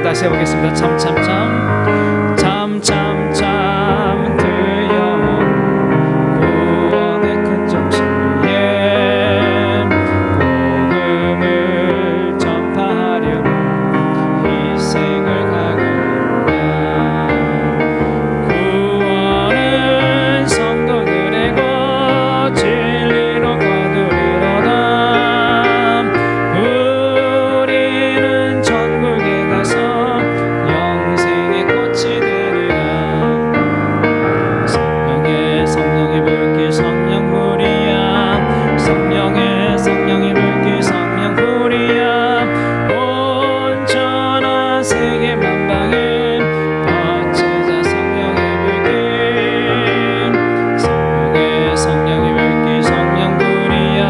다시 해보겠습니다. 참참참 참참참 들려온 구원의 큰 정신 위에 복음을 전파하려 희생을 가겠다. 구원은 성도들의 것 진리로 거두리로다. 우리는 천국에 가서 영생의 꽃이 되리라. 성령의 불길 성령불이야. 성령의 불길 성령불이야. 온전한 세계 만방에 퍼지자 성령의 불길. 성령의 불길 성령불이야.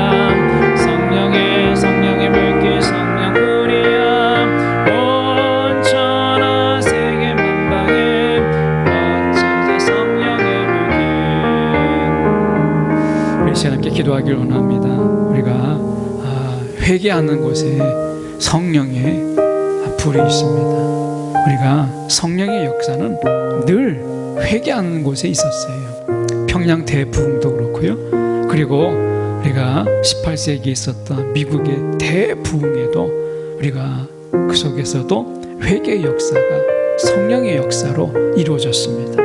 성령의 불길 성령불이야. 온전한 세계 만방에 퍼지자 성령의 불길. 우리 시간 함께 기도하기를 원합니다. 우리가 회개하는 곳에 성령의 불이 있습니다. 우리가 성령의 역사는 늘 회개하는 곳에 있었어요. 평양 대부흥도 그렇고요. 그리고 우리가 18세기에 있었던 미국의 대부흥에도 우리가 그 속에서도 회개의 역사가 성령의 역사로 이루어졌습니다.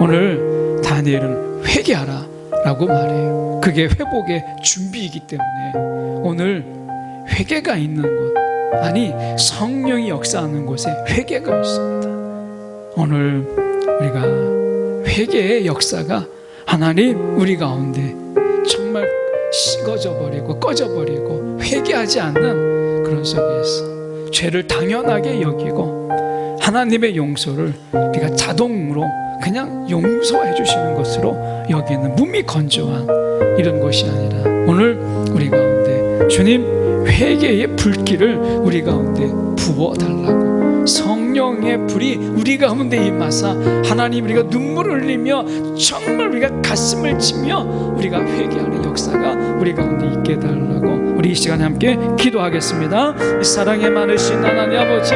오늘 다니엘은 회개하라 라고 말해요. 그게 회복의 준비이기 때문에 오늘 회개가 있는 곳, 아니 성령이 역사하는 곳에 회개가 있습니다. 오늘 우리가 회개의 역사가 하나님 우리 가운데 정말 식어져 버리고 꺼져 버리고 회개하지 않는 그런 속에서 죄를 당연하게 여기고 하나님의 용서를 우리가 자동으로 그냥 용서해 주시는 것으로 여기는 몸이 건조한 이런 것이 아니라 오늘 우리 가운데 주님 회개의 불길을 우리 가운데 부어달라고 성령의 불이 우리 가운데 임하사 하나님 우리가 눈물을 흘리며 정말 우리가 가슴을 치며 우리가 회개하는 역사가 우리 가운데 있게 달라고 우리 이 시간에 함께 기도하겠습니다. 사랑에 많으신 하나님 아버지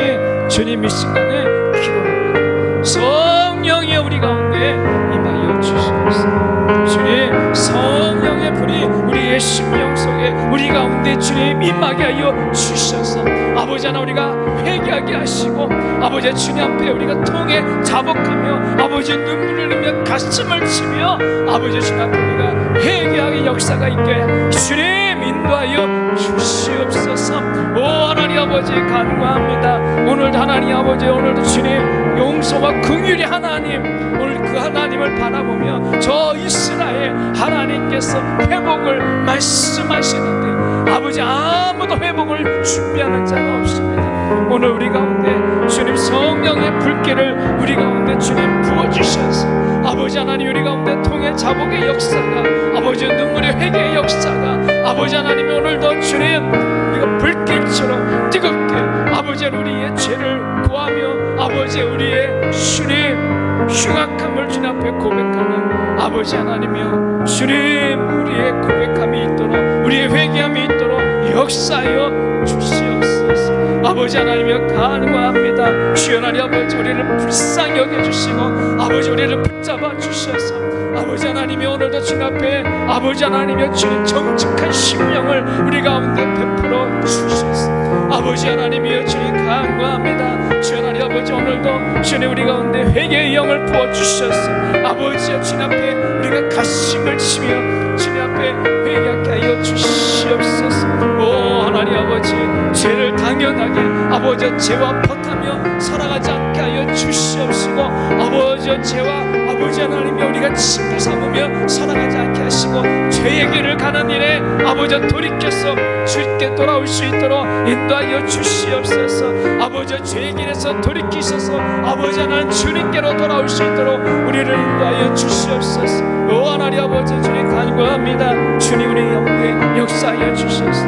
주님 이 시간에 기도합니다. 성령이 우리 가운데 임하여 주시옵소서. 주님 성령의 불이 우리의 심령 속에 우리 가운데 주님 임하게 하여 주셔서 아버지 하나 우리가 회개하게 하시고 아버지 주님 앞에 우리가 통해 자복하며 아버지 눈물을 흘리며 가슴을 치며 아버지 주님 앞에 우리가 회개하게 역사가 있게 주님 인도하여 주시옵소서. 오 하나님 아버지 간구합니다. 오늘도 하나님 아버지 오늘도 주님 용서와 긍휼의 하나님 오늘 그 하나님을 바라보며 저 이스라엘 하나님께서 회복을 말씀하시는데 아버지 아무도 회복을 준비하는 자가 없습니다. 오늘 우리 가운데 주님 성령의 불길을 우리 가운데 주님 부어주셔서 아버지 하나님 우리 가운데 통해 자복의 역사가 아버지 눈물의 회개의 역사가 아버지 하나님 오늘도 주님 우리가 불길처럼 뜨겁게 아버지 우리의 죄를 구하며 아버지 우리의 주님 흉악함을 주님 앞에 고백하는 아버지 하나님이여 주님 우리의 고백함이 있도록 우리의 회개함이 있도록 역사하여 주시옵소서. 아버지 하나님이여 간구합니다. 주여 하나님 아버지 우리를 불쌍히 여겨주시고 아버지 우리를 붙잡아 주셔서 아버지 하나님이 오늘도 주님 앞에 아버지 하나님이여 주님 정직한 심령을 우리 가운데 베풀어 주셔서 아버지 하나님이여 주님 간구합니다. 주여 하나님 아버지 오늘도 주님 우리 가운데 회개의 영을 부어주셔서 아버지여 주님 앞에 우리가 가슴을 치며 주님 앞에 회개하게 하여 주시옵소서. 오 하나님 아버지 죄를 당연하게 아버지 죄와 퍼타며 살아가지 않게 하여 주시옵시고 아버지 죄와 아버지 하나님이 우리가 침부 삼으며 살아가지 않게 하시고 죄의 길을 가는 일에 아버지 돌이켜서 주께 돌아올 수 있도록 인도하여 주시옵소서. 아버지 죄의 길에서 돌이키셔서 아버지 하나님 주님께로 돌아올 수 있도록 우리를 인도하여 주시옵소서. 오 하나님 아버지 주님 간구합니다. 주님 우리 영에 역사하여 주셔서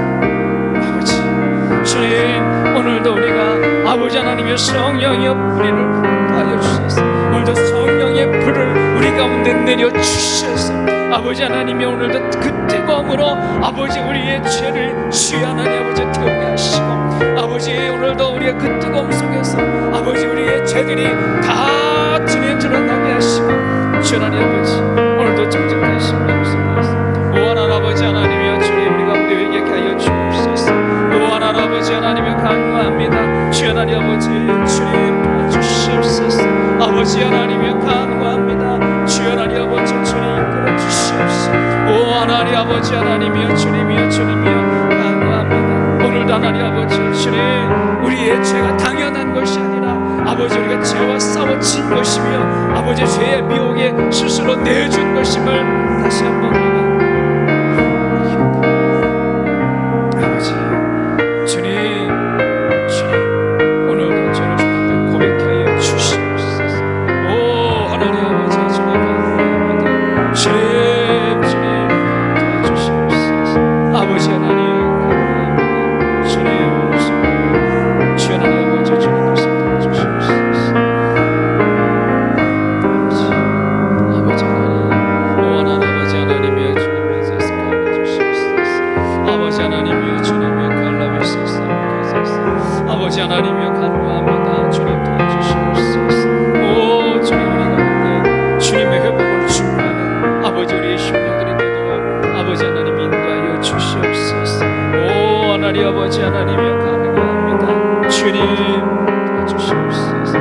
아버지 주님 오늘도 우리가 아버지 하나님의 성령의 불을 하여 주셔서 오늘도 성령의 불을 우리 가운데 내려 주셔서 아버지 하나님이 오늘도 그 뜨거움으로 아버지 우리의 죄를 주여 하나님 아버지 태우게 하시고 아버지 아버지 오늘도 우리의 그 뜨거움 속에서 아버지 우리의 죄들이 다 주님 드러나게 하시고 주여 하나님 아버지 오늘도 정직한 심령 속에서 오 하나님 아버지 하나님이여 주님 우리 가운데 회개케 하여 주옵소서. 오 하나님 아버지 하나님이여 간구합니다. 주여 하나님 아버지 주님 도와주시옵소서. 아버지 하나님이여 간구합니다. 주여 하나님 아버지 주님 이끌어 주시옵소서. 오 하나님 아버지 하나님이여 주님이여 주님이여 간구합니다. 오늘도 하나님 아버지 주님 우리의 죄가 당연한 것이 아니라 아버지 우리가 죄와 싸워진 것이며 아버지 죄의 미혹에 스스로 내준 것임을 다시 한번 우리가 아버지 주님 오늘도 죄를 주 앞에 고백케 하여 주시옵소서. 오 하나님 아버지 주님 감사합니다. 주님 도와주시옵소서. 아버지 하나님 감사합니다. 주님 주여 하나님 아버지 주님 말씀 도와주시옵소서. 아버지 하나님 오 하나님 아버지 하나님이여 주님의 세상 감사주시옵소서. 아버지 하나님이여 주님의 갈라비소서 아버지 하나님이여 간구합니다. 주님 도와주시옵소서. 오 주님 우리 가운데 주님의 회복을 준비하는 아버지 우리의 심령들이 되도록 아버지 하나님 인도하여 주시옵소서. 오 하나님 아버지 하나님이여 간구합니다. 주님 도와주시옵소서. 오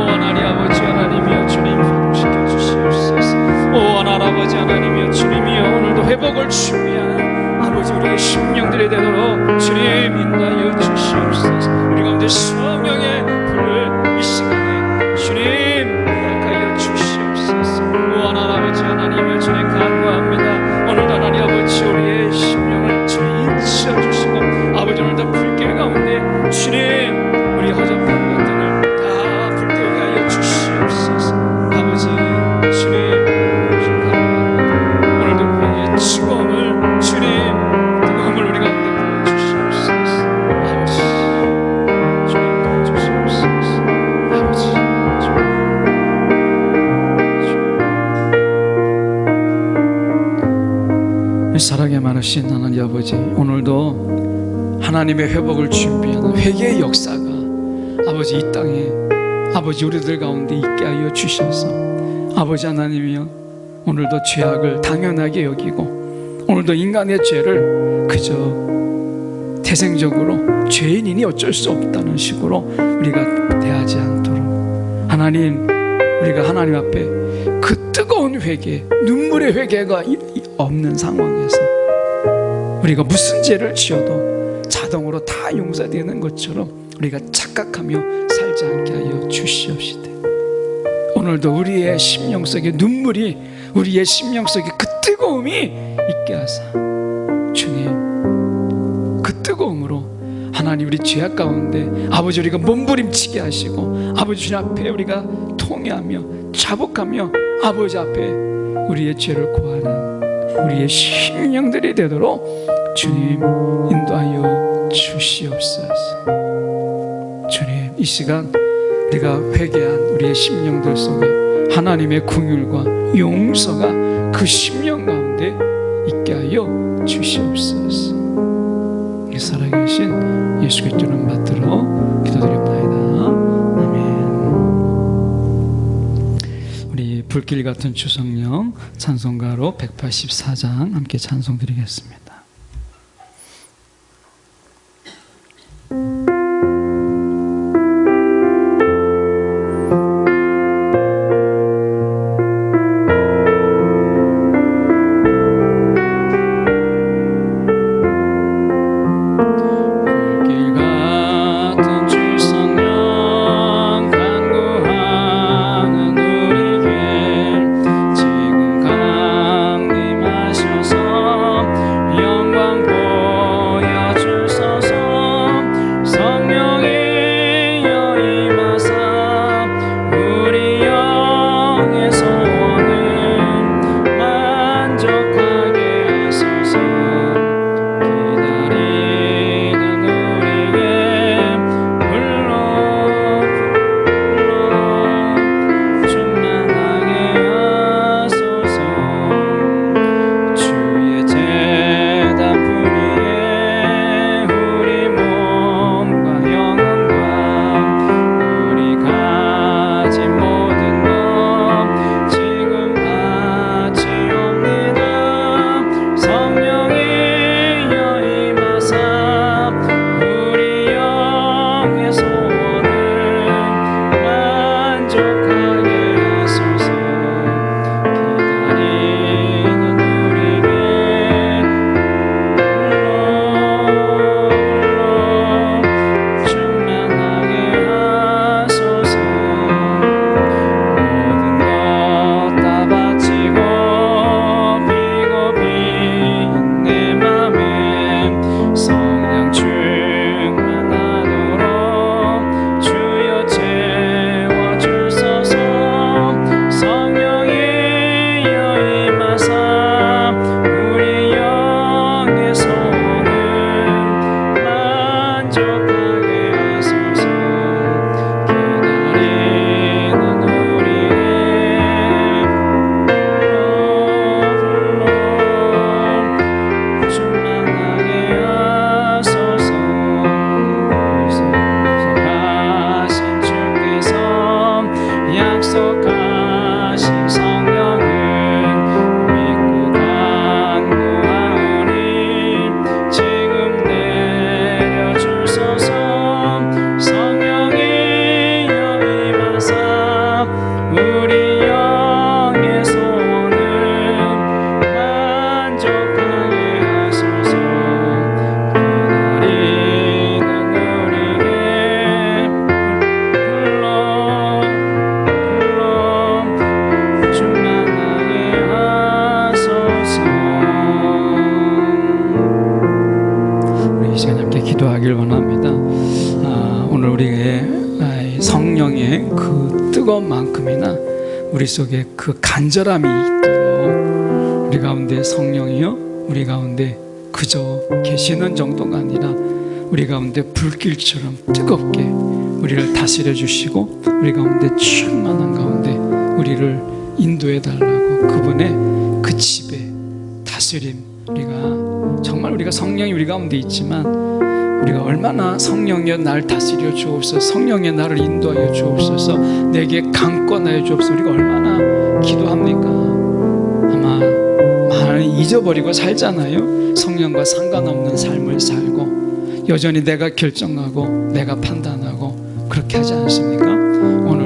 하나님 아버지 하나님이여 주님 회복시켜 주시옵소서. 오 하나님 아버지 하나님이여 주님이여 오늘도 회복을 준비하는 아버지 우리의 심령들이 되도록 주님 인도하여 주시옵소서. 우리 가운데 성령의 불을 이 시간에 주님 허락하여 주시옵소서. 오 하나님 아버지 하나님을 주님 간구합니다. 오늘도 하나님 아버지 우리의 심령을 주님 인치어 주시고 아버지 오늘도 불길 가운데 주님 우리 허접한 것들을 다 불태우게 하여 주시옵소서. 아버지 주님 간구합니다. 오늘도 우리의 즐거움을 주님 뜨거움을 우리 가운데 부어주시옵소서. 아버지 주님 도와주시옵소서. 아버지 주님 사랑에 많으신 하나님 아버지 오늘도 하나님의 회복을 준비하는 회개의 역사가 아버지 이 땅에 아버지 우리들 가운데 있게 하여 주셔서 아버지 하나님이여 오늘도 죄악을 당연하게 여기고 오늘도 인간의 죄를 그저 태생적으로 죄인이니 어쩔 수 없다는 식으로 우리가 대하지 않도록 하나님 우리가 하나님 앞에 그 뜨거운 회개 눈물의 회개가 없는 상황에서 우리가 무슨 죄를 지어도 자동으로 다 용서되는 것처럼 우리가 착각하며 살지 않게 하여 주시옵시되 오늘도 우리의 심령 속에 눈물이 우리의 심령 속에 그 뜨거움이 있게 하사 주님 그 뜨거움으로 하나님 우리 죄악 가운데 아버지 우리가 몸부림치게 하시고 아버지 주님 앞에 우리가 통회하며 자복하며 아버지 앞에 우리의 죄를 고하는 우리의 심령들이 되도록 주님 인도하여 주시옵소서. 주님 이 시간 우리가 회개한 우리의 심령들 속에 하나님의 긍휼과 용서가 그 심령 가운데 있게 하여 주시옵소서. 살아계신 예수 그리스도 이름 받들어 기도드립니다. 아멘. 우리 불길 같은 주성령 찬송가로 184장 함께 찬송 드리겠습니다. 지금 강림하셔서 이 성령의 그 뜨거운 만큼이나 우리 속에 그 간절함이 있도록 우리 가운데 성령이요, 우리 가운데 그저 계시는 정도가 아니라 우리 가운데 불길처럼 뜨겁게 우리를 다스려 주시고 우리 가운데 충만한 가운데 우리를 인도해 달라고, 그분의 그 집에 다스림, 정말 우리가 성령이 우리 가운데 있지만 우리가 얼마나 성령이여 나를 다스려 주옵소서, 성령이여 나를 인도하여 주옵소서, 내게 강권하여 주옵소서, 우리가 얼마나 기도합니까? 아마 많이 잊어버리고 살잖아요. 성령과 상관없는 삶을 살고 여전히 내가 결정하고 내가 판단하고 그렇게 하지 않습니까? 오늘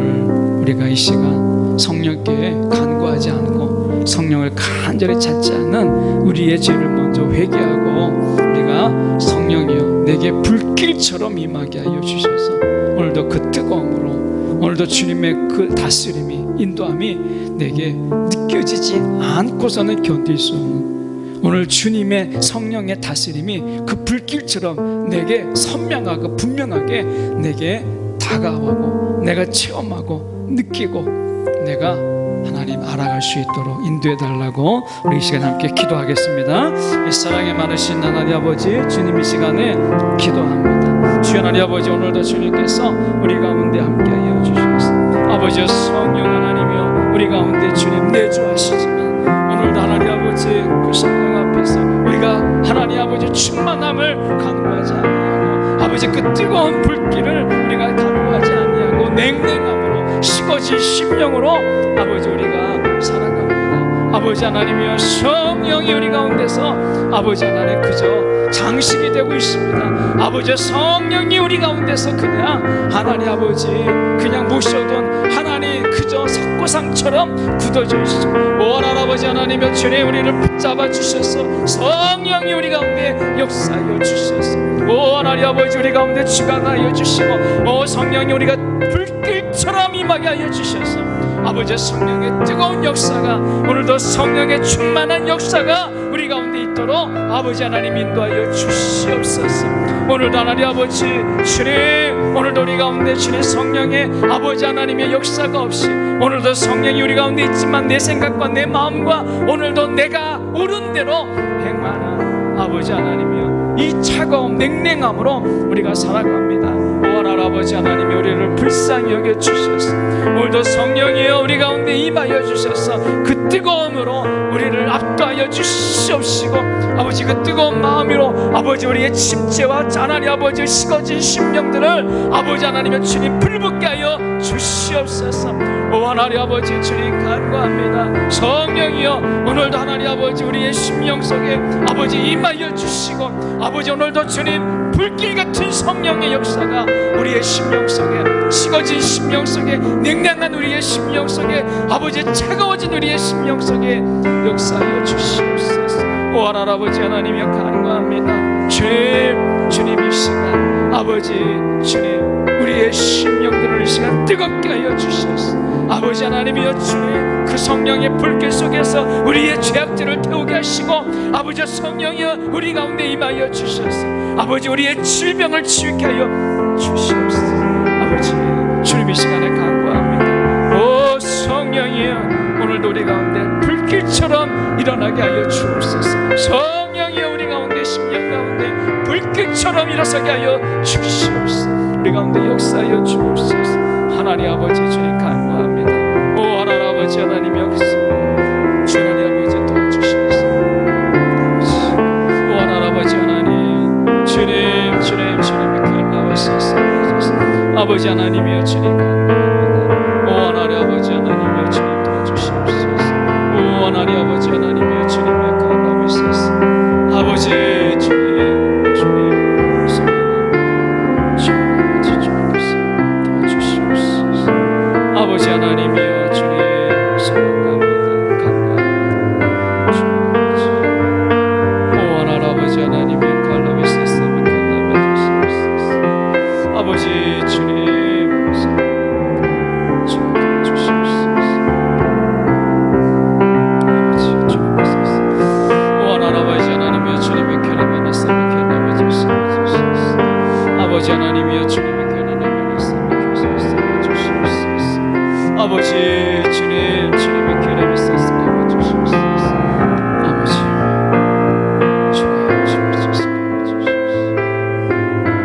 우리가 이 시간 성령께 간구하지 않고 성령을 간절히 찾지 않는 우리의 죄를 먼저 회개하고 우리가 성령이여 내게 불길처럼 임하게 하여 주셔서 오늘도 그 뜨거움으로, 오늘도 주님의 그 다스림이, 인도함이 내게 느껴지지 않고서는 견딜 수 없는, 오늘 주님의 성령의 다스림이 그 불길처럼 내게 선명하고 분명하게 내게 다가오고 내가 체험하고 느끼고 내가 하나님 알아갈 수 있도록 인도해 달라고 우리 이 시간 함께 기도하겠습니다. 이 사랑에 많으신 하나님 아버지, 주님 이 시간에 기도합니다. 주여 하나님 아버지, 오늘도 주님께서 우리 가운데 함께하여 주셔서 아버지 성령 하나님이여 우리 가운데 주님 내주하시지만 오늘도 하나님 아버지 그 성령 앞에서 우리가 하나님 아버지 충만함을 간구하지 아니하고 아버지 그 뜨거운 불길을 우리가 간구하지 아니하고 냉랭함으로 식어진 심령으로 아버지 우리가 살아갑니다. 아버지 하나님이여 성령이 우리 가운데서 아버지 하나님 그저 장식이 되고 있습니다. 아버지 성령이 우리 가운데서 그냥 하나님 아버지 그냥 모셔둔 하나님 그저 석고상처럼 굳어져 있어. 오 할아버지 하나님여 주님 우리를 붙잡아 주셔서 성령이 우리 가운데 역사하여 주셔서 오 하나님 아버지 우리 가운데 주관하여 주시고 오 성령이 우리가 불길처럼 임하게 하여 주셔서 아버지 성령의 뜨거운 역사가 오늘도 성령의 충만한 역사가 우리 가운데 있도록 아버지 하나님 인도하여 주시옵소서. 오늘도 하나님 아버지 주님 오늘도 우리 가운데 주님 성령의 아버지 하나님의 역사가 없이 오늘도 성령이 우리 가운데 있지만 내 생각과 내 마음과 오늘도 내가 옳은 대로 행하는 아버지 하나님이여 이 차가운 냉랭함으로 우리가 살아갑니다. 아버지 하나님이 우리를 불쌍히 여겨주셔서 오늘도 성령이여 우리 가운데 임하여 주셔서 그 뜨거움으로 우리를 압도하여 주시옵시고 아버지 그 뜨거운 마음으로 아버지 우리의 침체와 하나님 아버지 식어진 심령들을 아버지 하나님의 주님 불붙게 하여 주시옵소서. 오 하나님 아버지 주님 간구합니다. 성령이여 오늘도 하나님 아버지 우리의 심령 속에 아버지 임하여 주시고 아버지 오늘도 주님 불길 같은 성령의 역사가 우리의 심령 속에 식어진 심령 속에 냉랭한 우리의 심령 속에 아버지 차가워진 우리의 심령 속에 역사하여 주시옵소서. 오 하나님 아버지 하나님이 간구합니다. 주님 이 시간 아버지 주님 우리의 심령들을 이 시간 뜨겁게 하여 주셔서 아버지 하나님이여 주님 그 성령의 불길 속에서 우리의 죄악들을 태우게 하시고 아버지 성령이여 우리 가운데 임하여 주셔서 아버지 우리의 질병을 치유케 하여 주시옵소서. 아버지 주님 이 시간에 간구합니다. 오 성령이여 오늘도 우리 가운데 불길처럼 일어나게 하여 주옵소서. 성령이여 우리 가운데 심령 가운데 불길처럼 일어서게 하여 주시옵소서. 우리 가운데 역사하여 주옵소서. 하나님 아버지 주님 간구합니다. 오 하나님 아버지 하나님 여기서 주 하나님 아버지 도와주시옵소서. 오 하나님 아버지 하나님 주님 나와주소서. 아버지 하나님이여 주님 간구합니다. 오 하나님 아버지 하나님이여 주님 도와주시옵소서. 오 하나님 아버지 하나님이여 주님 간구하옵소서. 아버지 주님 아버지 하나님이여 주님 사랑합니다. 간구합니다. 오 하나님 아버지 하나님이여 갈라비스에서 간구하옵소서. 아버지 주님 주옵소서. 아버지 주옵소서. 아버지 주님, 주님의 기름이 쏟아져 주시옵소서. 아버지 주님, 주님 쏟아져 주시옵소서.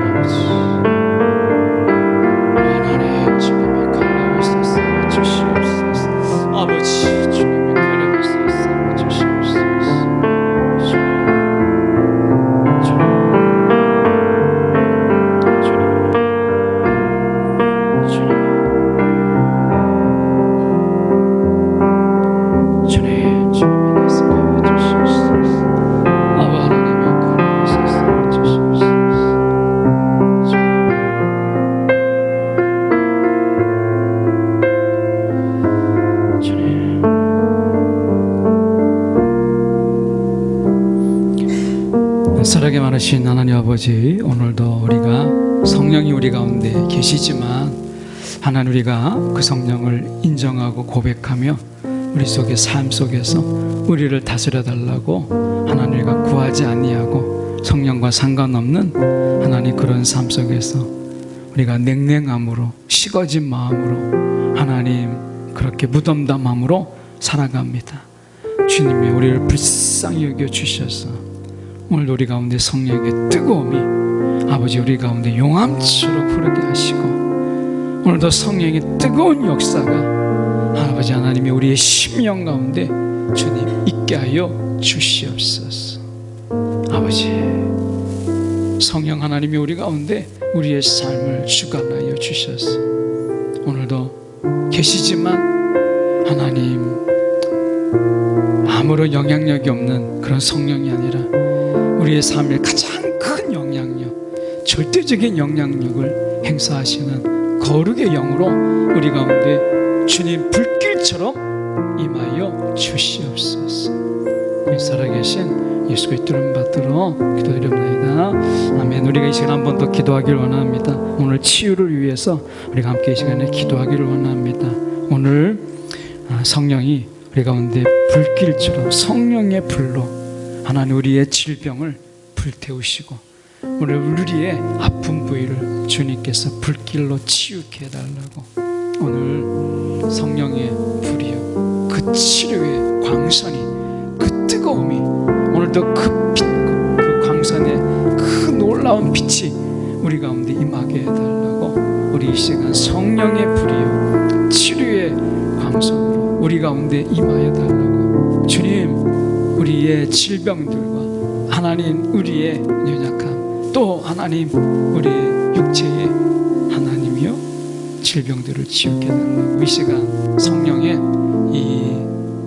아버지 하나님 주님의 칼날을 쏟아져 주시옵소서. 아버지 주님의 기름을 쏟아져 주시옵소서. 사랑이 많으신 하나님 아버지, 오늘도 우리가 성령이 우리 가운데 계시지만 하나님, 우리가 그 성령을 인정하고 고백하며 우리 속의 삶 속에서 우리를 다스려 달라고 하나님, 우리가 구하지 아니하고 성령과 상관없는 하나님 그런 삶 속에서 우리가 냉랭함으로, 식어진 마음으로 하나님 그렇게 무덤덤함으로 살아갑니다. 주님이 우리를 불쌍히 여겨 주셔서 오늘 우리 가운데 성령의 뜨거움이 아버지 우리 가운데 용암처럼 흐르게 하시고, 오늘도 성령의 뜨거운 역사가 아버지 하나님이 우리의 심령 가운데 주님 있게 하여 주시옵소서. 아버지 성령 하나님이 우리 가운데 우리의 삶을 주관하여 주셔서 오늘도 계시지만 하나님 아무런 영향력이 없는 그런 성령이 아니라 우리의 삶의 가장 큰 영향력, 절대적인 영향력을 행사하시는 거룩의 영으로 우리 가운데 주님 불길처럼 임하여 주시옵소서. 살아계신 예수 그리스도 이름 받들어 기도드립니다. 아멘. 우리가 이 시간 한 번 더 기도하기를 원합니다. 오늘 치유를 위해서 우리가 함께 이 시간에 기도하기를 원합니다. 오늘 성령이 우리 가운데 불길처럼 성령의 불로 하나님 우리의 질병을 불태우시고 오늘 우리의 아픈 부위를 주님께서 불길로 치유케 해달라고, 오늘 성령의 불이요, 그 치료의 광선이, 그 뜨거움이 오늘도 그 빛, 그 광선의 그 놀라운 빛이 우리 가운데 임하게 해달라고, 우리 이 시간 성령의 불이요 치료의 광선으로 우리 가운데 임하여 달라고, 주님 우리의 질병들과 하나님 우리의 연약함, 또 하나님 우리의 육체의 하나님이요 질병들을 치유케 해달라고, 이 시간 성령의 이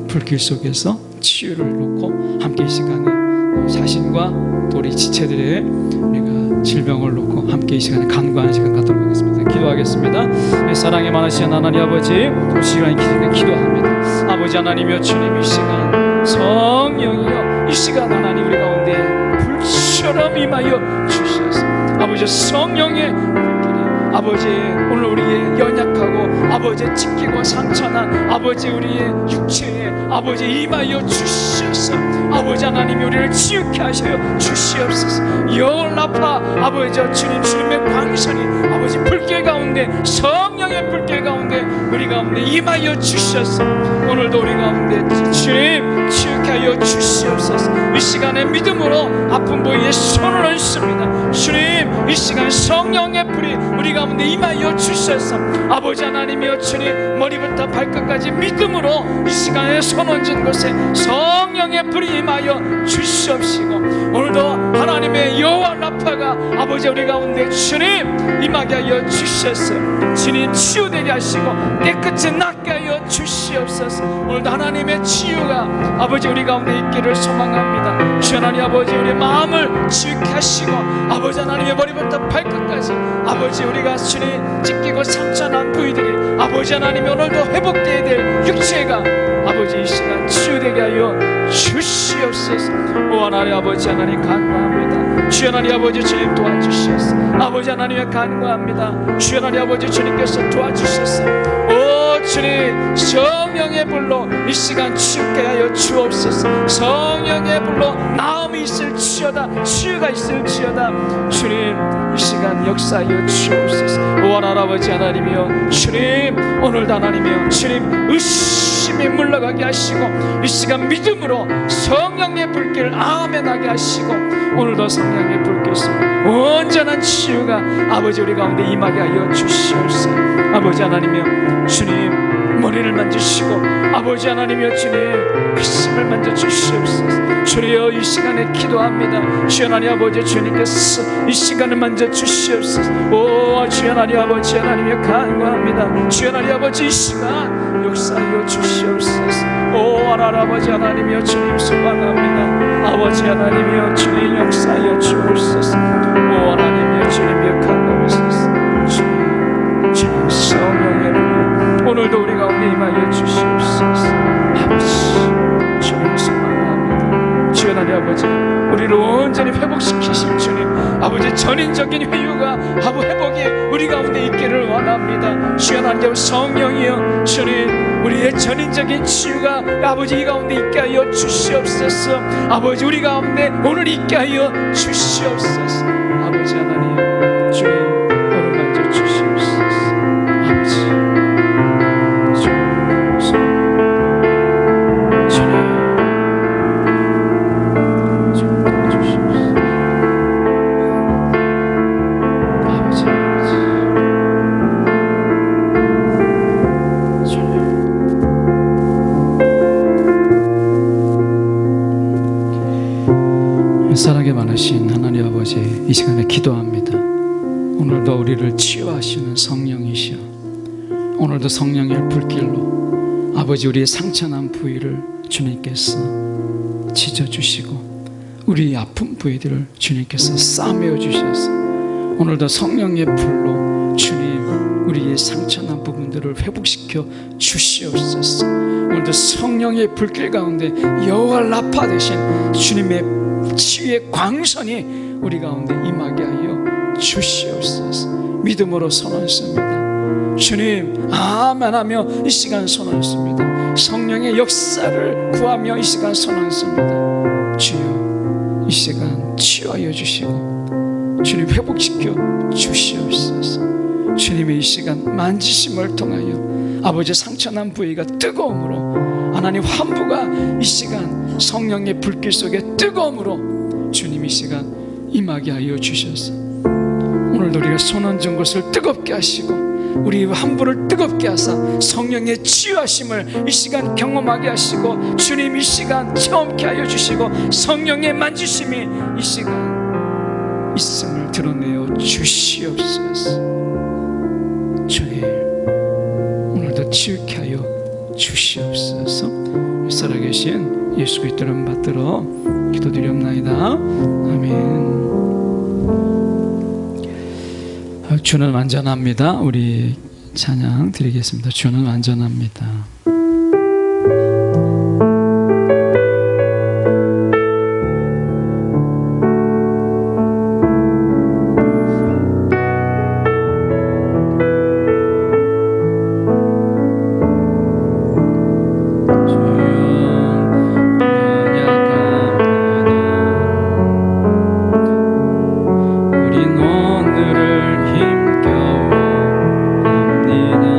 불길 속에서 치유를 놓고 함께 이 시간에 자신과 또 우리 지체들의 우리가 질병을 놓고 함께 이 시간에 간구하는 시간 갖도록 하겠습니다. 기도하겠습니다. 사랑이 많으신 하나님 아버지, 이 시간에 기도합니다. 아버지 하나님이여 주님, 이 시간 성령이여 이 시간 하나님 우리 가운데 불처럼 임하여 주시옵소서. 아버지 성령의 불길이 아버지 오늘 우리의 연약하고 아버지 찢기고 상처난 아버지 우리의 육체에 아버지 임하여 주시옵소서. 아버지 하나님 우리를 치유케 하셔 주시옵소서. 여호라파 아버지 주님, 주님의 광선이 아버지 불길 가운데, 성령의 불길 가운데 우리 가운데 임하여 주셔서 오늘도 우리 가운데 주님 치유케 하여 주시옵소서. 이 시간에 믿음으로 아픈 부위에 손을 얹습니다. 주님 이 시간 성령의 불이 우리 가운데 임하여 주셔서 아버지 하나님이여 주님, 머리부터 발끝까지 믿음으로 이 시간에 손 얹은 곳에 성령의 불이 임하여 주시옵시고, 오늘도 하나님의 여호와 라파가 아버지 우리 가운데 주님 임하게 하여 주셔서 주님 치유되게 하시고 깨끗이 낫게 하여 주시옵소서. 오늘도 하나님의 치유가 아버지 우리 가운데 있기를 소망합니다. 주 하나님 아버지 우리의 마음을 치유케 하시고 아버지 하나님의 머리부터 발끝까지 아버지 우리가 주님 찢기고 상처난 부위들이 아버지 하나님이 오늘도 회복되어야 될 육체가 아버지 이 시간 치유되게 하여 주시옵소서. 오 하나님 아버지 하나님 간구합니다. 주 하나님 아버지 주님 도와주시옵소서. 아버지 하나님의 간구합니다. 주 하나님 아버지 주님께서 도와주셔서 오 주님 성령의 불로 이 시간 치유케 하여 주옵소서. 성령의 불로 나음이 있을지어다, 치유가 있을지어다. 주님 이 시간 역사하여 주옵소서. 오한 아버지 하나님이여, 주님 오늘도 하나님이여, 주님 의심이 물러가게 하시고 이 시간 믿음으로 성령의 불길 아멘하게 하시고 오늘도 성령의 불길에서 온전한 치유가 아버지 우리 가운데 임하게 하여 주시옵소서. 아버지 하나님이여, 주님 머리를 만지시고 아버지 하나님이여, 주님 가슴을 만져주시옵소서. 주여 이 시간에 기도합니다. 주여 하나님 아버지, 주님께서 이 시간을 만져주시옵소서. 오 주여 하나님 아버지 하나님이여 간구합니다. 주여 하나님 아버지 이 시간 역사하여 주시옵소서. 오 하나님 아버지 하나님이여, 주님 소망합니다. 아버지 하나님이여, 주님 역사하여 주옵소서. 오 하나님이여, 주님이여 간구하옵소서. 주님 성령의 불 오늘도 우리 가운데 임하여 주시옵소서. 아버지 주님 소망합니다. 주여 하나님 아버지, 우리를 온전히 회복시키실 주님 아버지, 전인적인 회유가 회복이 우리 가운데 있기를 원합니다. 주여 하나님 성령이여, 주님 우리의 전인적인 치유가 아버지 이 가운데 있게 하여 주시옵소서. 아버지 우리 가운데 오늘 있게 하여 주시옵소서. 아버지 하나님 주님 오늘 만져 주시옵소서. 아버지 사랑에 많으신 하나님 아버지, 이 시간에 기도합니다. 오늘도 우리를 치유하시는 성령이시여, 오늘도 성령의 불길로 아버지 우리의 상처난 부위를 주님께서 찢어주시고 우리의 아픈 부위들을 주님께서 싸매어 주셔서 오늘도 성령의 불로 주님 우리의 상처난 부분들을 회복시켜 주시옵소서. 오늘도 성령의 불길 가운데 여호와 라파 되신 주님의 치유의 광선이 우리 가운데 임하게 하여 주시옵소서. 믿음으로 선언습니다. 주님 아멘하며 이 시간 선언습니다. 성령의 역사를 구하며 이 시간 선언습니다. 주여 이 시간 치유하여 주시고 주님 회복시켜 주시옵소서. 주님의 이 시간 만지심을 통하여 아버지 상처난 부위가 뜨거움으로 하나님 환부가 이 시간 성령의 불길 속에 뜨거움으로 주님 이 시간 임하게 하여 주셔서 오늘도 우리가 손 얹은 곳을 뜨겁게 하시고 우리 환부를 뜨겁게 하사 성령의 치유하심을 이 시간 경험하게 하시고 주님 이 시간 체험케 하여 주시고 성령의 만지심이 이 시간 있음을 드러내어 주시옵소서. 주님 오늘도 치유케 하여 주시옵소서. 살아계신 예수 그리스도를 이름 받들어 기도드리옵나이다. 아멘. 주는 완전합니다. 우리 찬양 드리겠습니다. 주는 완전합니다. 힘겨워합니다.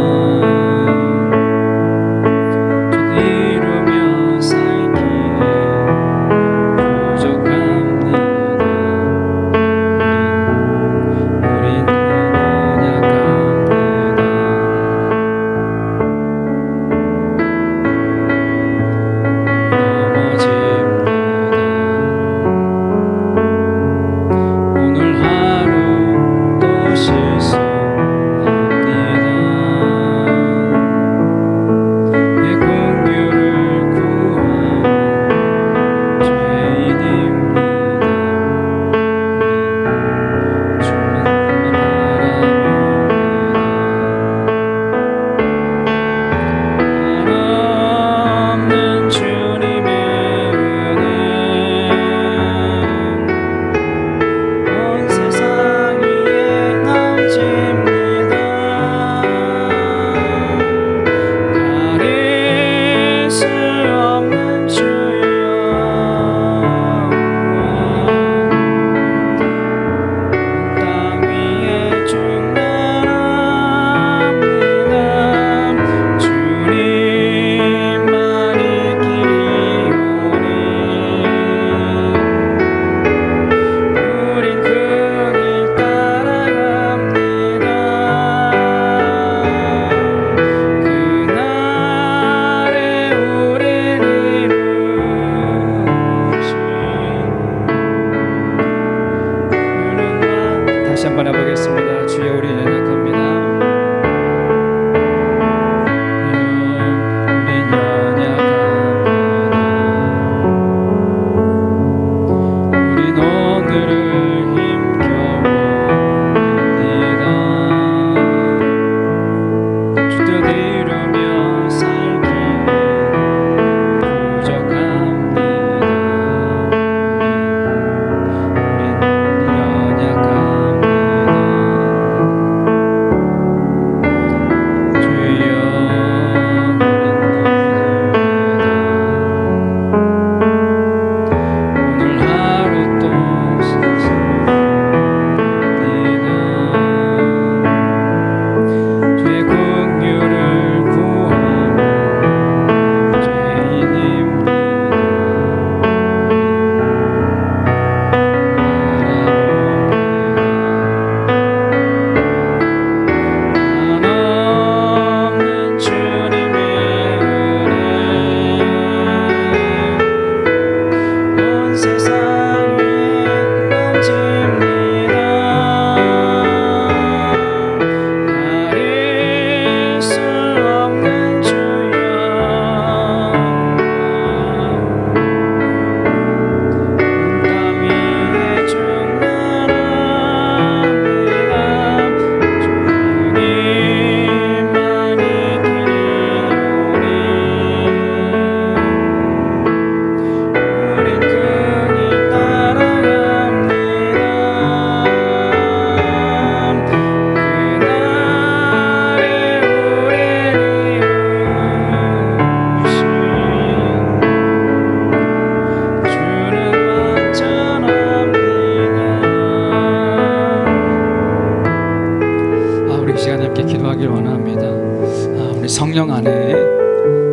성령 안에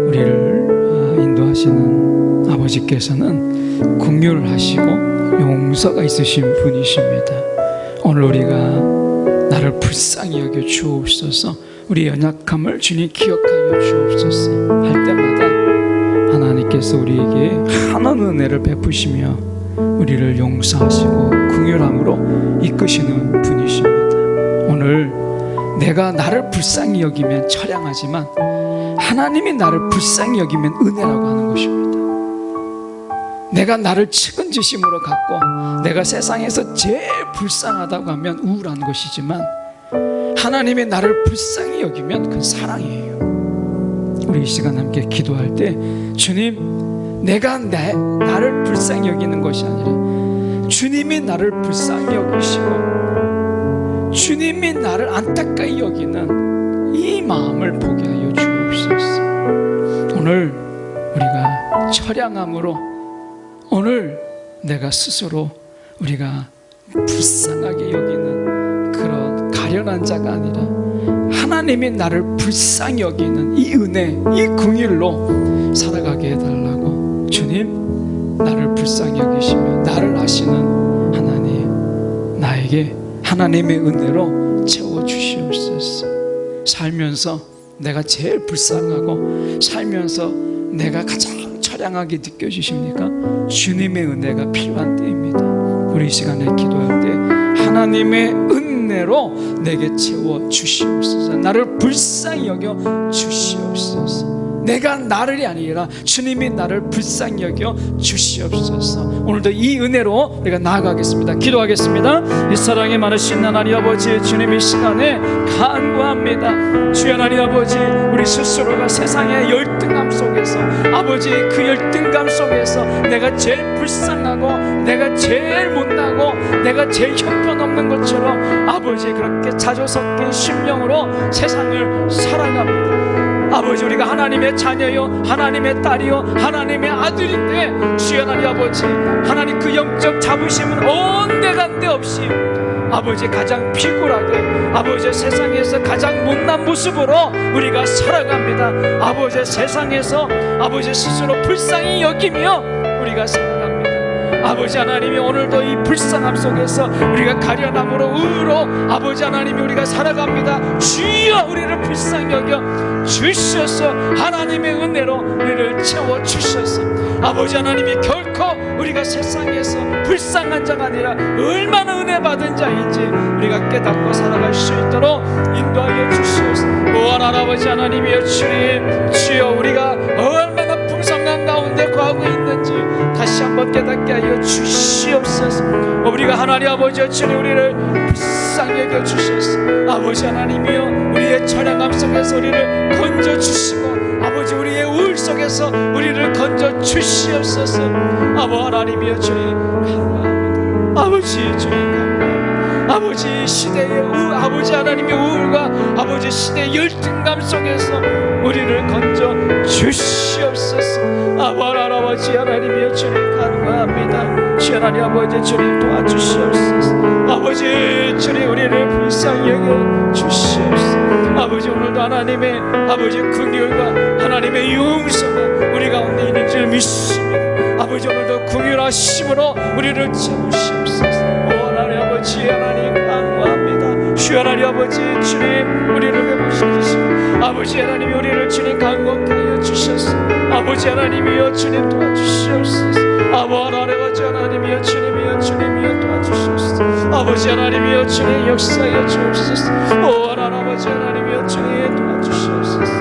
우리를 인도하시는 아버지께서는 긍휼하시고 용서가 있으신 분이십니다. 오늘 우리가 나를 불쌍히 여겨 주옵소서, 우리 연약함을 주님 기억하여 주옵소서 할 때마다 하나님께서 우리에게 한없는 은혜를 베푸시며 우리를 용서하시고 긍휼함으로 이끄시는 분이십니다. 오늘 내가 나를 불쌍히 여기면 처량하지만 하나님이 나를 불쌍히 여기면 은혜라고 하는 것입니다. 내가 나를 측은지심으로 갖고 내가 세상에서 제일 불쌍하다고 하면 우울한 것이지만 하나님이 나를 불쌍히 여기면 그건 사랑이에요. 우리 이 시간 함께 기도할 때 주님, 내가 나를 불쌍히 여기는 것이 아니라 주님이 나를 불쌍히 여기시고 주님이 나를 안타까이 여기는 이 마음을 보게 하여 주옵소서. 오늘 우리가 처량함으로, 오늘 내가 스스로 우리가 불쌍하게 여기는 그런 가련한 자가 아니라 하나님이 나를 불쌍히 여기는 이 은혜, 이 긍휼로 살아가게 해달라고. 주님, 나를 불쌍히 여기시며 나를 아시는 하나님, 나에게 하나님의 은혜로 채워주시옵소서. 살면서 내가 제일 불쌍하고 살면서 내가 가장 처량하게 느껴지십니까? 주님의 은혜가 필요한 때입니다. 우리 이 시간에 기도할 때 하나님의 은혜로 내게 채워주시옵소서. 나를 불쌍히 여겨 주시옵소서. 내가 나를이 아니라 주님이 나를 불쌍히 여겨 주시옵소서. 오늘도 이 은혜로 우리가 나아가겠습니다. 기도하겠습니다. 이 사랑이 많으신 하나님 아버지, 주님 이 시간에 간구합니다. 주여 하나님 아버지, 우리 스스로가 세상의 열등감 속에서, 아버지 그 열등감 속에서 내가 제일 불쌍하고 내가 제일 못나고 내가 제일 형편없는 것처럼 아버지 그렇게 자주 섞인 심령으로 세상을 살아갑니다. 아버지, 우리가 하나님의 자녀요, 하나님의 딸이요, 하나님의 아들인데 주여 하나님 아버지, 하나님 그 영적 자부심은 온데간데 없이 아버지 가장 비굴하게 아버지 세상에서 가장 못난 모습으로 우리가 살아갑니다. 아버지 세상에서 아버지 스스로 불쌍히 여기며 우리가 살아갑니다. 아버지 하나님이 오늘도 이 불쌍함 속에서 우리가 가련함으로 우로 아버지 하나님이 우리가 살아갑니다. 주여 우리를 불쌍히 여겨 주셔서 하나님의 은혜로 우리를 채워주셔서 아버지 하나님이 결코 우리가 세상에서 불쌍한 자가 아니라 얼마나 은혜 받은 자인지 우리가 깨닫고 살아갈 수 있도록 인도하여 주시옵소서. 무한 할아버지 하나님이여 주님, 주여 우리가 얼마나 풍성한 가운데 거하고 있는지 다시 한번 깨닫게 하여 주시옵소서. 우리가 하나님 아버지 주님 우리를 불쌍히 여겨 주셔서 아버지 하나님이여 우리의 처량함 속에서 우리를 건져 주시고 아버지 우리의 우울 속에서 우리를 건져 주시옵소서. 아버지 하나님이여 주님 감사합니다. 아버지 주님 감사합니다. 아버지 시대의 아버지 하나님의 우울과 아버지 시대의 열등감 속에서 우리를 건져 주시옵소서. 아버지 하나님이여 주님 간구합니다. 주 하나님 아버지 주님 도와주시옵소서. 아버지 주님 우리를 불쌍히 여겨 주시옵소서. 아버지 오늘도 하나님의 아버지 긍휼과 하나님의 용서가 우리 가운데 있는 줄 믿습니다. 아버지 오늘도 긍휼하심으로 우리를 채우시옵소서. 하나님 아버지 하나님 간구합니다. 주 하나님 아버지 주님 우리를 회복시키시고 아버지 하나님이 우리를 주님 강건케 하여 주셔서 아버지 하나님이여 주님 도와주시옵소서. 아버지 하나님이여 주님이여 주님이여 도와주시옵소서. 아버지 하나님이여 주님 역사하여 주옵소서. 오 아버지 하나님이여 주님 도와주시옵소서.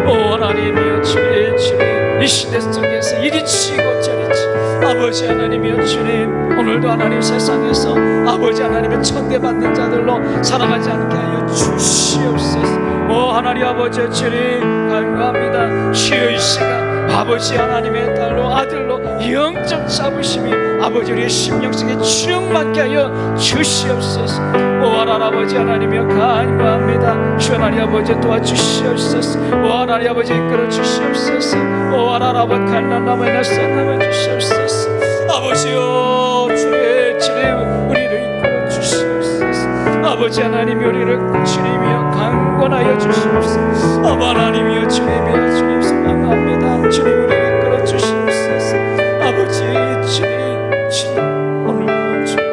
오 하나님이여 주님 이 시대 속에서 이리 치고 저리 치고 아버지 하나님이여 주님 오늘도 하나님 세상에서 아버지 하나님의 천대받는 자들로 살아가지 않게 하여 주시옵소서. 오 하나님 아버지 주님 간구합니다. 주의 시간 아버지 하나님의 딸로 아들로 영적 자부심이 아버지 우리의 심령 속에 주역받게 하여 주시옵소서. 오 하나님 하나님이여 간구합니다. 주 하나님 아버지 도와주시옵소서. 오 하나님 아버지 이끌어 주시옵소서. 오 하나님 아버지 갈라나무에 나서나무 주시옵소서. 아버지여 주의 주님 우리를 이끌어 주시옵소서. 아버지 하나님이 우리를 주님이여 강구 권하여 주시옵소서. 아버 하나님이여 주님이여 주님 소망합니다. 주님 우리를 이끌어 주시옵소서. 아버지 주님 오늘 주님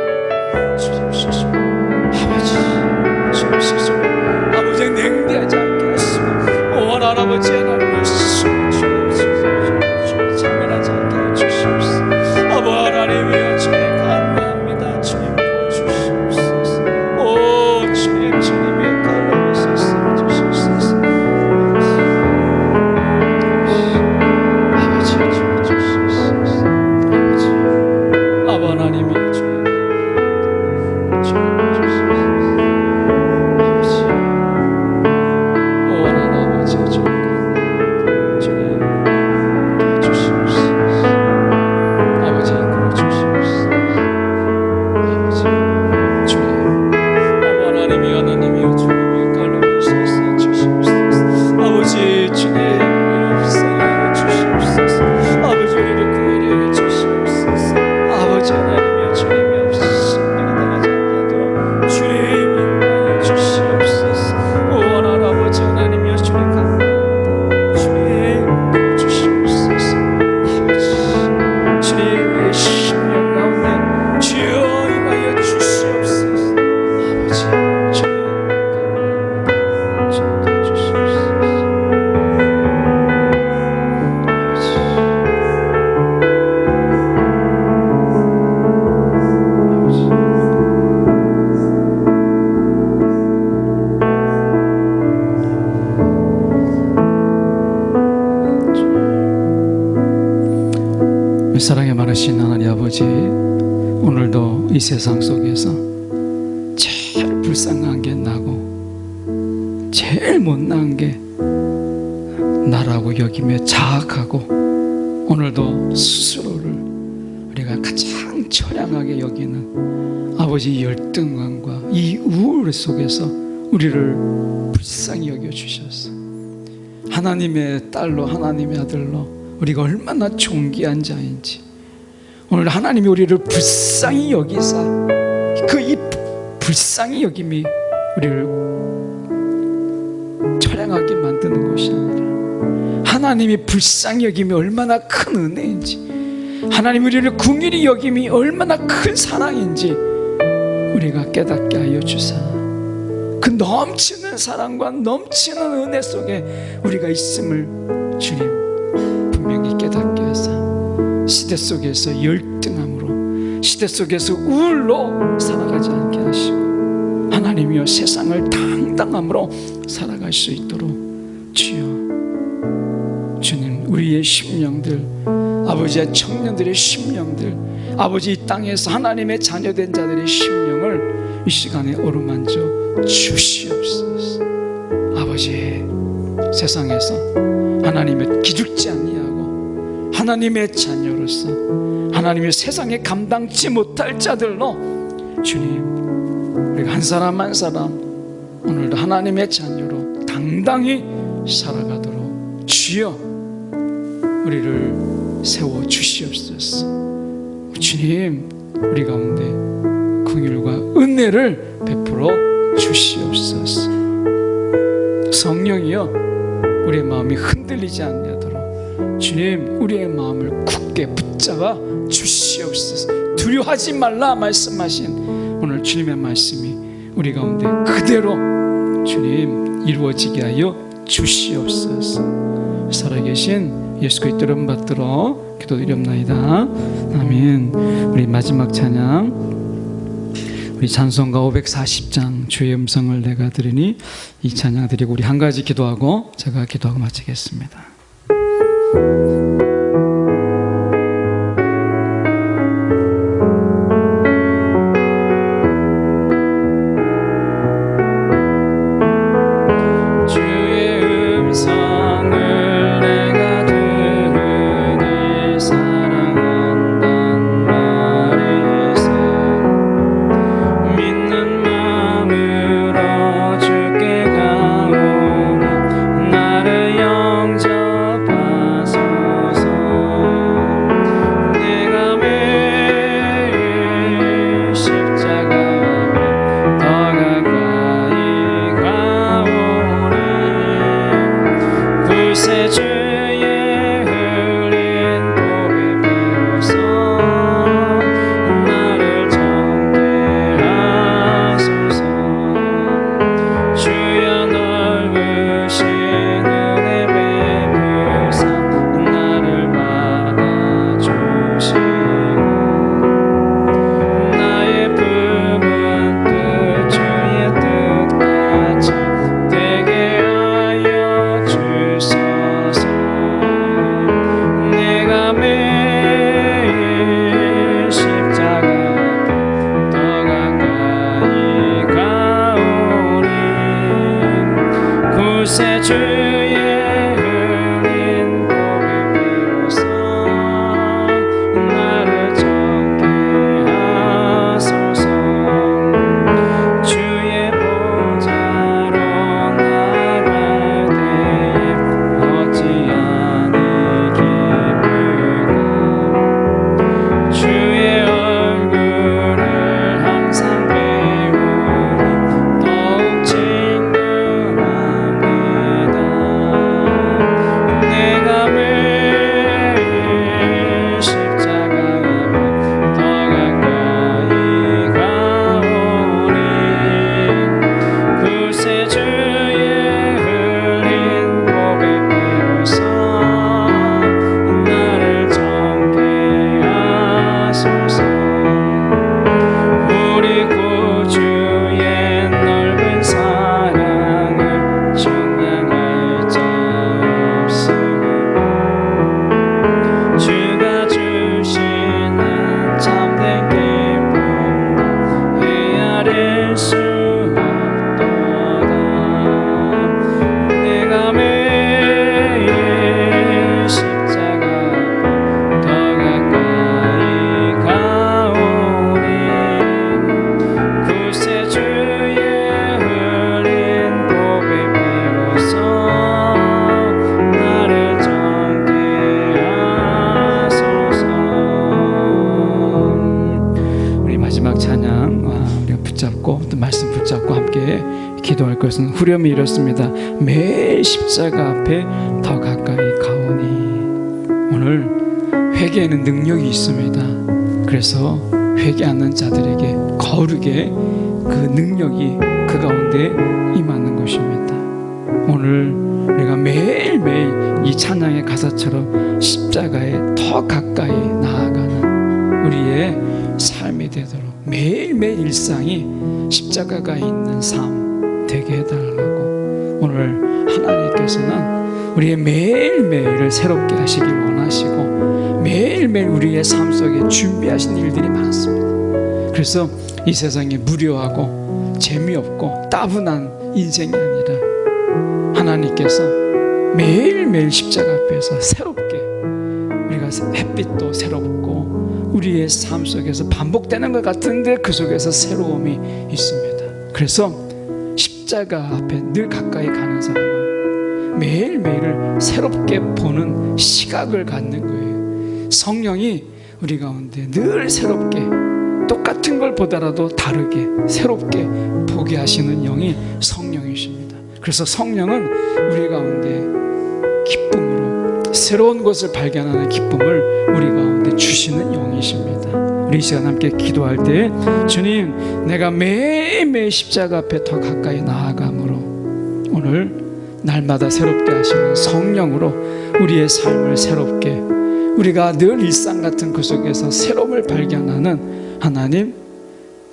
주시옵소서. 아버지 주옵소서. 아버지 냉대하지 않게 하시고 오한 할아버지 하나님의 수고 주옵소서. 장난하지 않게 해주시옵소서. 아버 하나님이여 주님 감사합니다. 주님 도와주시옵소서. 오 주님의 깔라면서 주시옵소서. 아버지 주옵소서. 아버 하나님이여 주님 주옵소서. 사랑에 많으신 하나님 아버지, 오늘도 이 세상 속에서 제일 불쌍한 게 나고 제일 못난 게 나라고 여기며 자학하고, 오늘도 스스로를 우리가 가장 처량하게 여기는 아버지 열등감과 이 우울 속에서 우리를 불쌍히 여겨주셔서 하나님의 딸로 하나님의 아들로 우리가 얼마나 존귀한 자인지, 오늘 하나님이 우리를 불쌍히 여기사 그 이 불쌍히 여김이 우리를 처량하게 만드는 것이 아니라 하나님이 불쌍히 여김이 얼마나 큰 은혜인지, 하나님이 우리를 긍휼히 여김이 얼마나 큰 사랑인지 우리가 깨닫게 하여 주사, 그 넘치는 사랑과 넘치는 은혜 속에 우리가 있음을 주님 분명히 깨닫게 하사, 시대 속에서 열등함으로, 시대 속에서 우울로 살아가지 않게 하시고, 하나님이여 세상을 당당함으로 살아갈 수 있도록 주여, 주님 우리의 심령들, 아버지의 청년들의 심령들, 아버지 이 땅에서 하나님의 자녀된 자들의 심령을 이 시간에 어루만져 주시옵소서. 아버지, 세상에서 하나님의 기죽지 아니하고 하나님의 자녀로서 하나님의 세상에 감당치 못할 자들로 주님, 우리가 한 사람 한 사람 오늘도 하나님의 자녀로 당당히 살아가도록 주여 우리를 세워 주시옵소서. 주님, 우리 가운데 긍휼과 은혜를 베풀어 주시옵소서. 성령이여, 우리의 마음이 흔들리지 않도록 주님 우리의 마음을 굳게 붙잡아 주시옵소서. 두려워하지 말라 말씀하신 오늘 주님의 말씀이 우리 가운데 그대로 주님 이루어지게 하여 주시옵소서. 살아계신 예수 그리스도 이름 받들어 기도드립나이다. 아멘. 우리 마지막 찬양, 우리 찬송가 540장 주의 음성을 내가 들으니, 이 찬양 드리고 우리 한 가지 기도하고 제가 기도하고 마치겠습니다. 영접하소서. 구세주의 흘린 복의 비로소 나를 정케 하소서. 주여 넓으신 은혜 베푸사 나를 받아주시고 나의 품은 뜻 주의 뜻같이 되게 하여 주소서. 내가 매일 십자가 앞에 더 가까이 가오니 구세주의 흘린 복의 비로소 나를 정케 하소서. 주의 보좌로 나갈 때에 어찌하니 기쁠까. 주의 얼굴을 항상 배우니 더욱 친근합니다. 내가 매일 십자가 앞에 더 가까이 가오니 구세주의 흘린 복의 비로소 나를 정케 하소서. 우리 구주의 넓은 사랑을 증명할 자 없으니 주가 주시는 참된 기쁨도 헤아릴 수 없도다. 내가 매일 십자가 앞에 더 가까이 가오니 구세주의 흘린 복의 비로소 나를 정케 하소서. 우리 마지막 찬양 우리가 붙잡고 또 말씀 붙잡고 함께 기도할 것은 후렴이 이렇습니다. 매일 십자가 앞에 더 가까이 가오니. 오늘 회개에는 능력이 있습니다. 그래서 회개하는 자들에게 거룩의 그 능력이 그 가운데 임하는 것입니다. 오늘 우리가 매일매일 이 찬양의 가사처럼 십자가에 더 가까이 나아가는 우리의 삶이 되도록 매일매일 일상이 십자가가 있는 삶 되게 해달라고 오늘 하나님께서는 우리의 매일매일을 새롭게 하시길 원하시고 매일매일 우리의 삶 속에 준비하신 일들이 많습니다. 그래서 이 세상에 무료하고 재미없고 따분한 인생이 아니라 하나님께서 매일매일 십자가 앞에서 새롭게 우리가 햇빛도 새롭고 우리의 삶 속에서 반복되는 것 같은데 그 속에서 새로움이 있습니다. 그래서 십자가 앞에 늘 가까이 가는 사람은 매일매일을 새롭게 보는 시각을 갖는 거예요. 성령이 우리 가운데 늘 새롭게 똑같은 걸 보더라도 다르게 새롭게 보게 하시는 영이 성령이십니다. 그래서 성령은 우리 가운데 기쁨으로 새로운 것을 발견하는 기쁨을 우리 가운데 주시는 영이십니다. 우리 이 시간 함께 기도할 때 주님, 내가 매일매일 십자가 앞에 더 가까이 나아감으로 오늘 날마다 새롭게 하시는 성령으로 우리의 삶을 새롭게, 우리가 늘 일상 같은 그 속에서 새로움을 발견하는 하나님,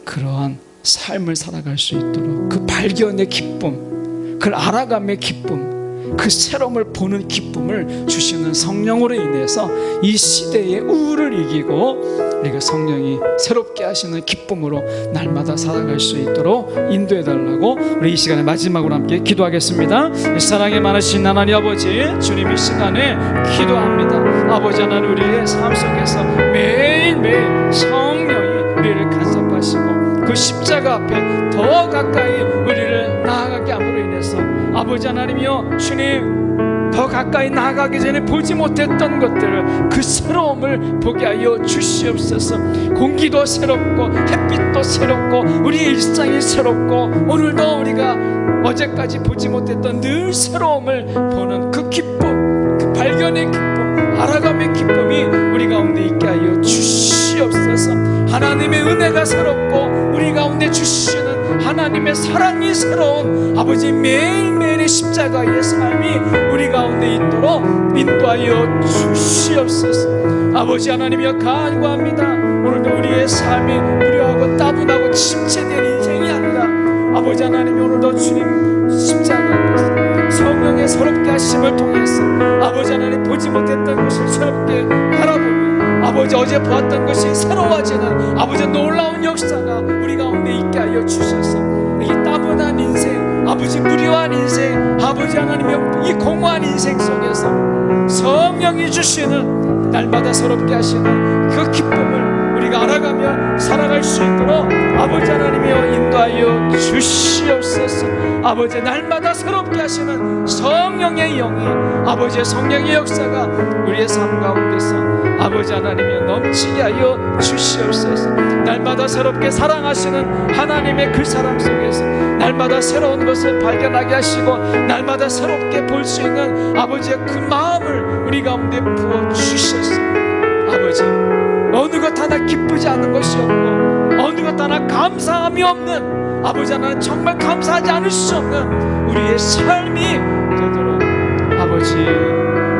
그러한 삶을 살아갈 수 있도록 그 발견의 기쁨, 그 알아감의 기쁨, 그 새로움을 보는 기쁨을 주시는 성령으로 인해서 이 시대의 우울을 이기고 우리가 성령이 새롭게 하시는 기쁨으로 날마다 살아갈 수 있도록 인도해 달라고 우리 이 시간에 마지막으로 함께 기도하겠습니다. 사랑이 많으신 하나님 아버지, 주님 이 시간에 기도합니다. 아버지 하나님, 우리의 삶 속에서 매일매일 성령이 우리를 간섭하시고 그 십자가 앞에 더 가까이 우리를 나아가게 함으로 인해서 아버지 하나님이여, 주님 더 가까이 나아가기 전에 보지 못했던 것들을, 그 새로움을 보게 하여 주시옵소서. 공기도 새롭고 햇빛도 새롭고 우리의 일상이 새롭고 오늘도 우리가 어제까지 보지 못했던 늘 새로움을 보는 그 기쁨, 발견의 기쁨, 알아감의 기쁨이 우리 가운데 있게 하여 주시옵소서. 하나님의 은혜가 새롭고 우리 가운데 주시는 하나님의 사랑이 새로운 아버지 매일매일의 십자가의 삶이 우리 가운데 있도록 인도하여 주시옵소서. 아버지 하나님이여 간구합니다. 오늘도 우리의 삶이 무료하고 따분하고 침체된 인생이 아니라 아버지 하나님 오늘도 주님 십자가 앞에서 성령의 새롭게 하심을 통해서 아버지 하나님 보지 못했던 것을 새롭게 바라보며 아버지 어제 보았던 것이 새로워지는 아버지 놀라운 역사가 우리 가운데 있게 하여 주셔서 이 따분한 인생 아버지 무료한 인생 아버지 하나님의 이 공허한 인생 속에서 성령이 주시는 날마다 새롭게 하시는 그 기쁨을 우리가 알아가며 살아갈 수 있도록 아버지 하나님이여 인도하여 주시옵소서. 아버지 날마다 새롭게 하시는 성령의 영이 아버지의 성령의 역사가 우리의 삶 가운데서 아버지 하나님이여 넘치게 하여 주시옵소서. 날마다 새롭게 사랑하시는 하나님의 그 사랑 속에서 날마다 새로운 것을 발견하게 하시고 날마다 새롭게 볼 수 있는 아버지의 그 마음을 우리 가운데 부어주셔서 아버지 어느 것 하나 기쁘지 않은 것이 없고 어느 것 하나 감사함이 없는 아버지 하나는 정말 감사하지 않을 수 없는 우리의 삶이 되도록 아버지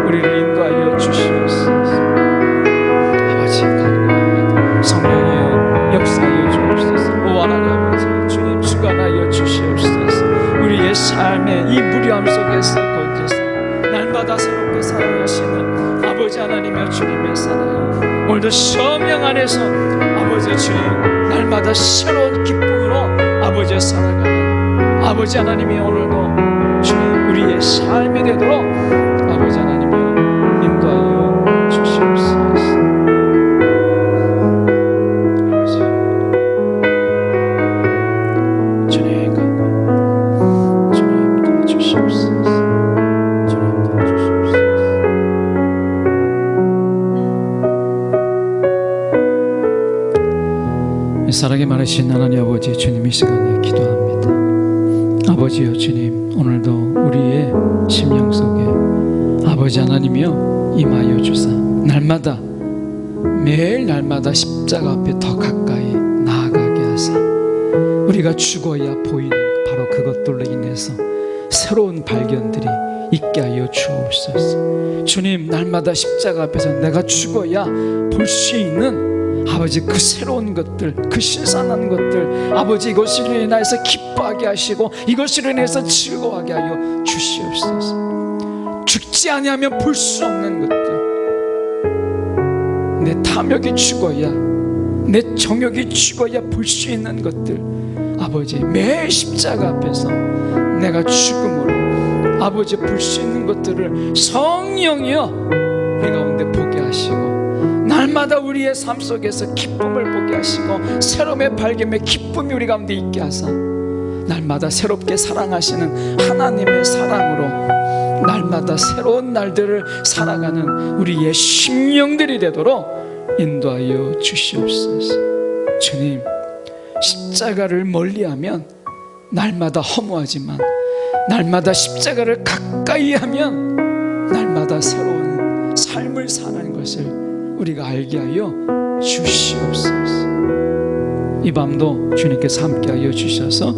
우리를 인도하여 주시옵소서. 아버지 간구합니다. 성령이여 역사하여 주옵소서. 오 하나님 아버지 주님 주관하여 주시옵소서. 우리의 삶의 이 무료함 속에서 건져서 날마다 새롭게 사랑하시는 아버지 하나님의 주님의 사랑 오늘도 성령 안에서 아버지 주님 날마다 새로운 기쁨으로 아버지의 살아가는 아버지 하나님이 오늘도 주님 우리의 삶이 되도록 아버지 하나님이 인도하여 주시옵소서. 아버지 주님 간구 주님 도와주시옵소서. 사랑의 많으신 하나님 아버지 주님 이 시간에 기도합니다. 아버지여 주님 오늘도 우리의 심령 속에 아버지 하나님이여 임하여 주사 날마다 매일 날마다 십자가 앞에 더 가까이 나아가게 하사 우리가 죽어야 보이는 바로 그것들로 인해서 새로운 발견들이 있게 하여 주옵소서. 주님 날마다 십자가 앞에서 내가 죽어야 볼 수 있는 아버지 그 새로운 것들 그 신선한 것들 아버지 이것으로 인해서 기뻐하게 하시고 이것으로 인해서 즐거워하게 하여 주시옵소서. 죽지 아니하면 볼 수 없는 것들 내 탐욕이 죽어야 내 정욕이 죽어야 볼 수 있는 것들 아버지 매 십자가 앞에서 내가 죽음으로 아버지 볼 수 있는 것들을 성령이여 우리 가운데 보게 하시고 날마다 우리의 삶 속에서 기쁨을 보게 하시고 새로움의 발견의 기쁨이 우리 가운데 있게 하사 날마다 새롭게 사랑하시는 하나님의 사랑으로 날마다 새로운 날들을 살아가는 우리의 심령들이 되도록 인도하여 주시옵소서. 주님 십자가를 멀리하면 날마다 허무하지만 날마다 십자가를 가까이 하면 날마다 새로운 삶을 사는 것을 우리가 알게 하여 주시옵소서. 이 밤도 주님께서 함께하여 주셔서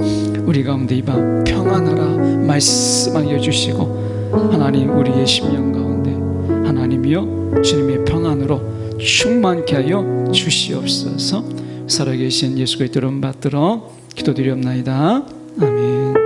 우리 가운데 이 밤 평안하라 말씀하여 주시고 하나님 우리의 심령 가운데 하나님이여 주님의 평안으로 충만케 하여 주시옵소서. 살아계신 예수 그리스도 이름 받들어 기도드리옵나이다. 아멘.